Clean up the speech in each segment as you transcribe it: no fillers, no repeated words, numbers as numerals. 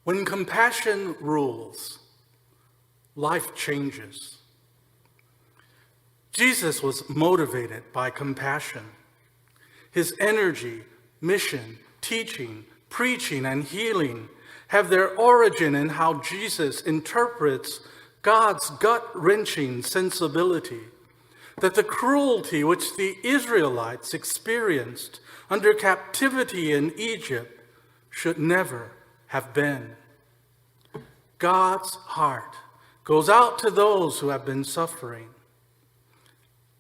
When compassion rules, life changes. Jesus was motivated by compassion. His energy, mission, teaching, preaching, and healing have their origin in how Jesus interprets God's gut-wrenching sensibility that the cruelty which the Israelites experienced under captivity in Egypt should never have been. God's heart goes out to those who have been suffering.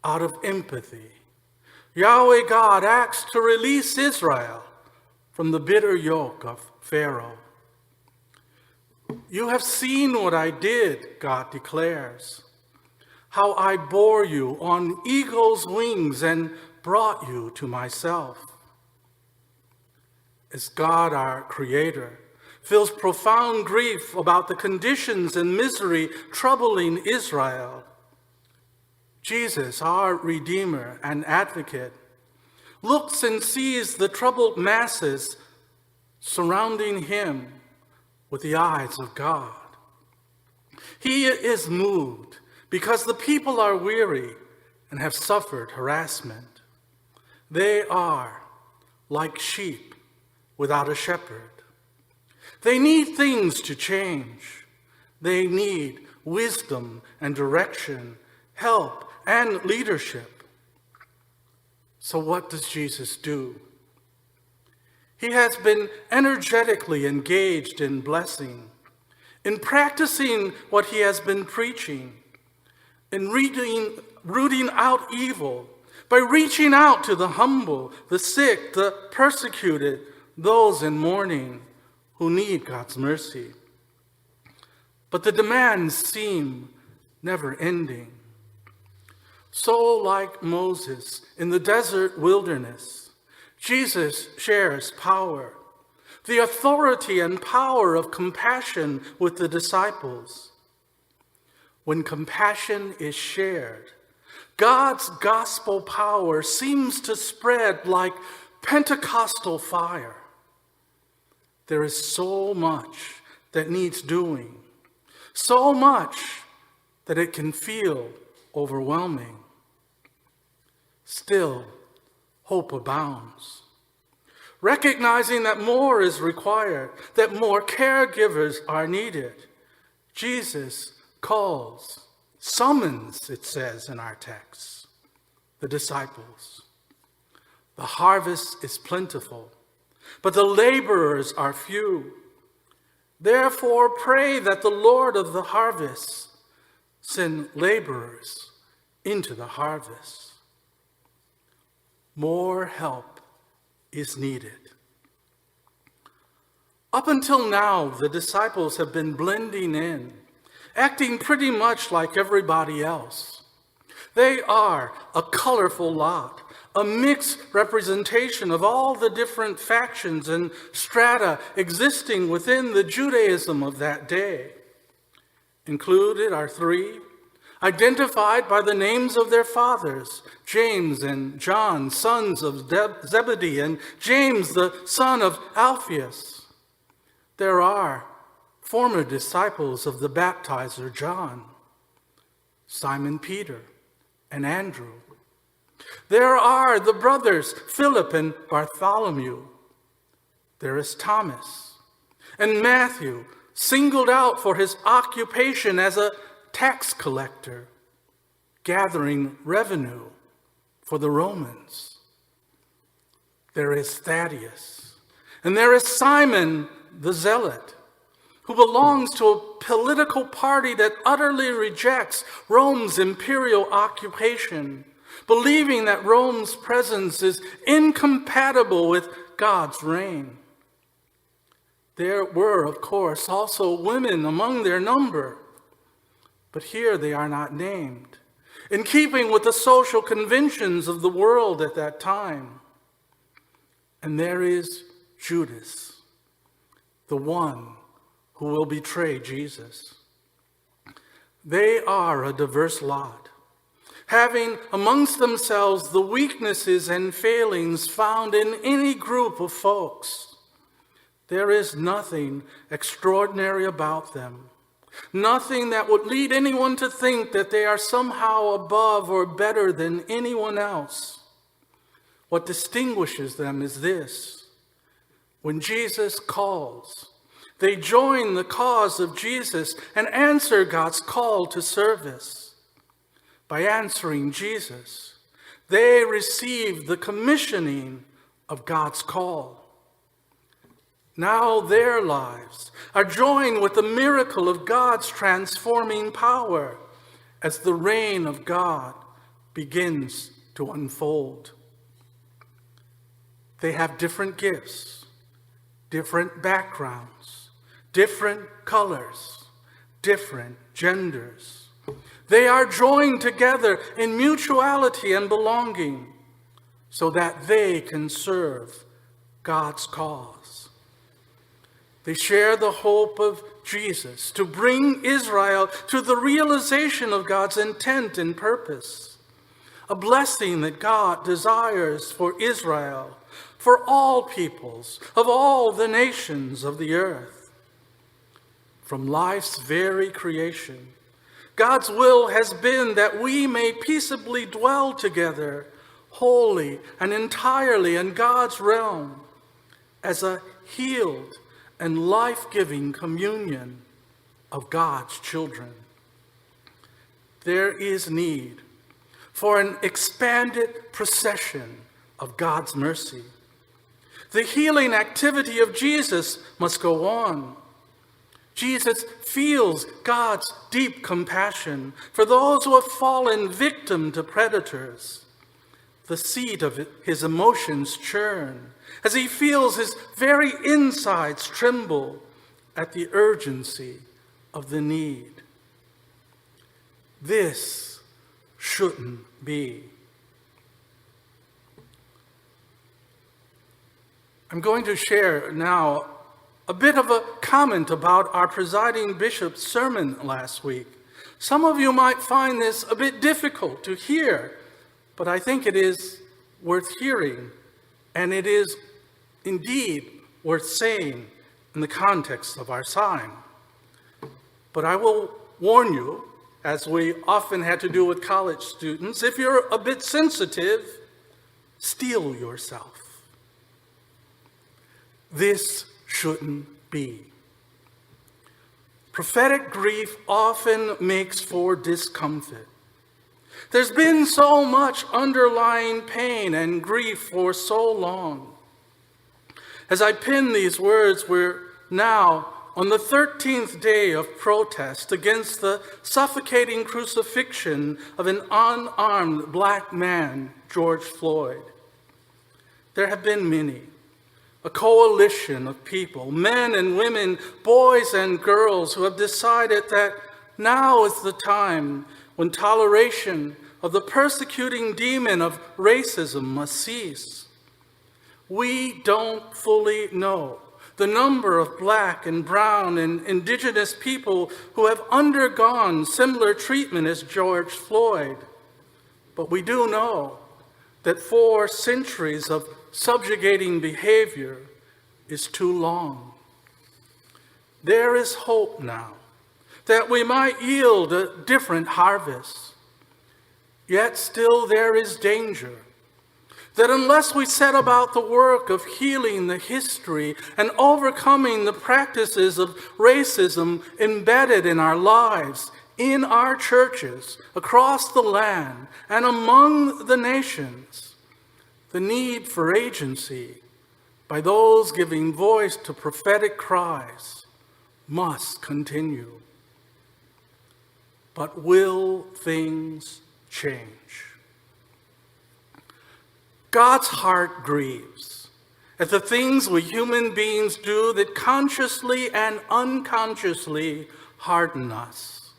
Out of empathy, Yahweh God acts to release Israel from the bitter yoke of Pharaoh. You have seen what I did, God declares, how I bore you on eagle's wings and brought you to myself. As God, our Creator, feels profound grief about the conditions and misery troubling Israel, Jesus, our Redeemer and Advocate, looks and sees the troubled masses surrounding him with the eyes of God. He is moved because the people are weary and have suffered harassment. They are like sheep without a shepherd. They need things to change. They need wisdom and direction, help and leadership. So what does Jesus do? He has been energetically engaged in blessing, in practicing what he has been preaching, in rooting out evil, by reaching out to the humble, the sick, the persecuted, those in mourning who need God's mercy. But the demands seem never ending. So, like Moses in the desert wilderness, Jesus shares power, the authority and power of compassion with the disciples. When compassion is shared, God's gospel power seems to spread like Pentecostal fire. There is so much that needs doing, so much that it can feel overwhelming. Still, hope abounds. Recognizing that more is required, that more caregivers are needed, Jesus calls, summons, it says in our text, the disciples. The harvest is plentiful, but the laborers are few. Therefore, pray that the Lord of the harvest send laborers into the harvest. More help is needed. Up until now, the disciples have been blending in, acting pretty much like everybody else. They are a colorful lot, a mixed representation of all the different factions and strata existing within the Judaism of that day. Included are three, identified by the names of their fathers, James and John, sons of Zebedee, and James, the son of Alphaeus. There are former disciples of the baptizer John, Simon Peter and Andrew. There are the brothers Philip and Bartholomew. There is Thomas and Matthew, singled out for his occupation as a tax collector, gathering revenue for the Romans. There is Thaddeus, and there is Simon the Zealot, who belongs to a political party that utterly rejects Rome's imperial occupation, believing that Rome's presence is incompatible with God's reign. There were, of course, also women among their number, but here they are not named, in keeping with the social conventions of the world at that time. And there is Judas, the one who will betray Jesus. They are a diverse lot, having amongst themselves the weaknesses and failings found in any group of folks. There is nothing extraordinary about them. Nothing that would lead anyone to think that they are somehow above or better than anyone else. What distinguishes them is this: when Jesus calls, they join the cause of Jesus and answer God's call to service. By answering Jesus, they receive the commissioning of God's call. Now their lives are joined with the miracle of God's transforming power as the reign of God begins to unfold. They have different gifts, different backgrounds, different colors, different genders. They are joined together in mutuality and belonging so that they can serve God's cause. They share the hope of Jesus to bring Israel to the realization of God's intent and purpose, a blessing that God desires for Israel, for all peoples, of all the nations of the earth. From life's very creation, God's will has been that we may peaceably dwell together, wholly and entirely in God's realm, as a healed and life-giving communion of God's children. There is need for an expanded procession of God's mercy. The healing activity of Jesus must go on. Jesus feels God's deep compassion for those who have fallen victim to predators. The seat of his emotions churn as he feels his very insides tremble at the urgency of the need. This shouldn't be. I'm going to share now a bit of a comment about our presiding bishop's sermon last week. Some of you might find this a bit difficult to hear, but I think it is worth hearing, and it is indeed worth saying in the context of our time. But I will warn you, as we often had to do with college students, if you're a bit sensitive, steel yourself. This shouldn't be. Prophetic grief often makes for discomfort. There's been so much underlying pain and grief for so long. As I pen these words, we're now on the 13th day of protest against the suffocating crucifixion of an unarmed black man, George Floyd. There have been many. A coalition of people, men and women, boys and girls, who have decided that now is the time when toleration of the persecuting demon of racism must cease. We don't fully know the number of black and brown and indigenous people who have undergone similar treatment as George Floyd, but we do know that 4 centuries of subjugating behavior is too long. There is hope now that we might yield a different harvest. Yet still there is danger that unless we set about the work of healing the history and overcoming the practices of racism embedded in our lives, in our churches, across the land, and among the nations, the need for agency by those giving voice to prophetic cries must continue. But will things change? God's heart grieves at the things we human beings do that consciously and unconsciously harden us.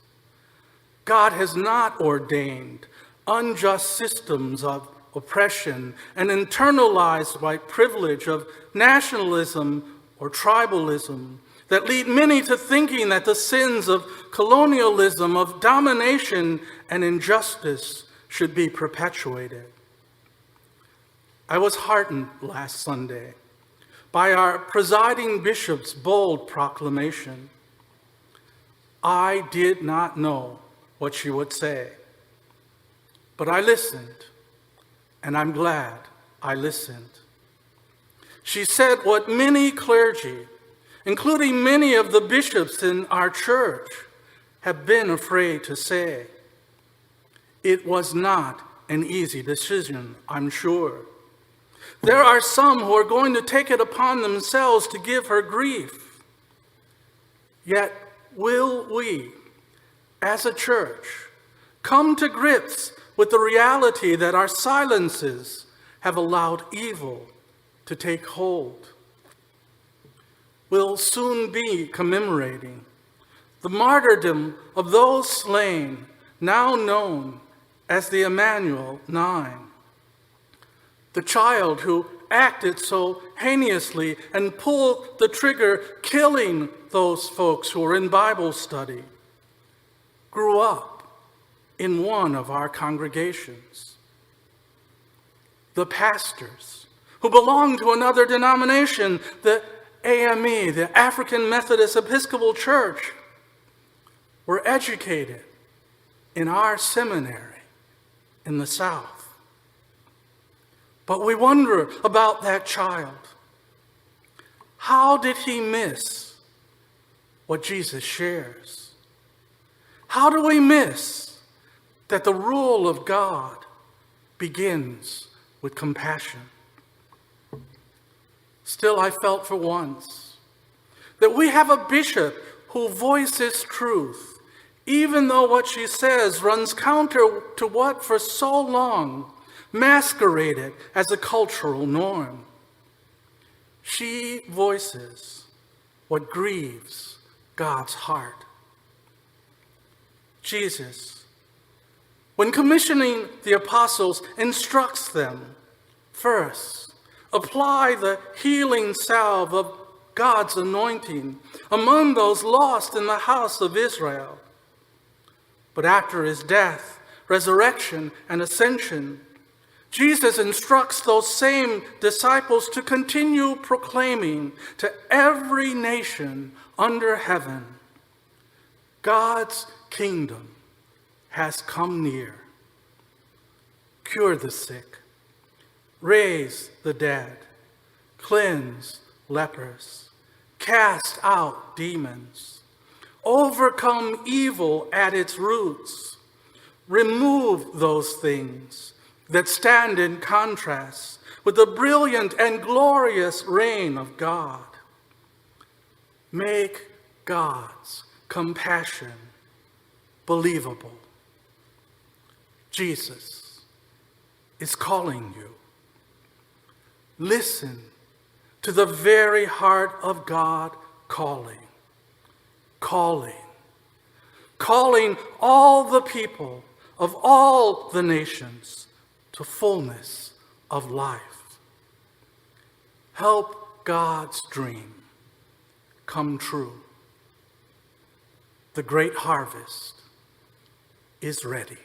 God has not ordained unjust systems of oppression and internalized white privilege of nationalism or tribalism that lead many to thinking that the sins of colonialism, of domination and injustice should be perpetuated. I was heartened last Sunday by our presiding bishop's bold proclamation. I did not know what she would say, but I listened, and I'm glad I listened. She said what many clergy, including many of the bishops in our church, have been afraid to say. It was not an easy decision, I'm sure. There are some who are going to take it upon themselves to give her grief. Yet, will we, as a church, come to grips with the reality that our silences have allowed evil to take hold? We'll soon be commemorating the martyrdom of those slain, now known as the Emmanuel 9. The child who acted so heinously and pulled the trigger, killing those folks who were in Bible study, grew up in one of our congregations. The pastors who belonged to another denomination, the AME, the African Methodist Episcopal Church, were educated in our seminary in the South. But we wonder about that child. How did he miss what Jesus shares? How do we miss that the rule of God begins with compassion? Still, I felt for once that we have a bishop who voices truth, even though what she says runs counter to what for so long masqueraded as a cultural norm. She voices what grieves God's heart. Jesus, when commissioning the apostles, instructs them, first, apply the healing salve of God's anointing among those lost in the house of Israel. But after his death, resurrection, and ascension, Jesus instructs those same disciples to continue proclaiming to every nation under heaven, God's kingdom has come near. Cure the sick, raise the dead, cleanse lepers, cast out demons, overcome evil at its roots, remove those things that stand in contrast with the brilliant and glorious reign of God. Make God's compassion believable. Jesus is calling you. Listen to the very heart of God calling all the people of all the nations to fullness of life. Help God's dream come true. The great harvest is ready.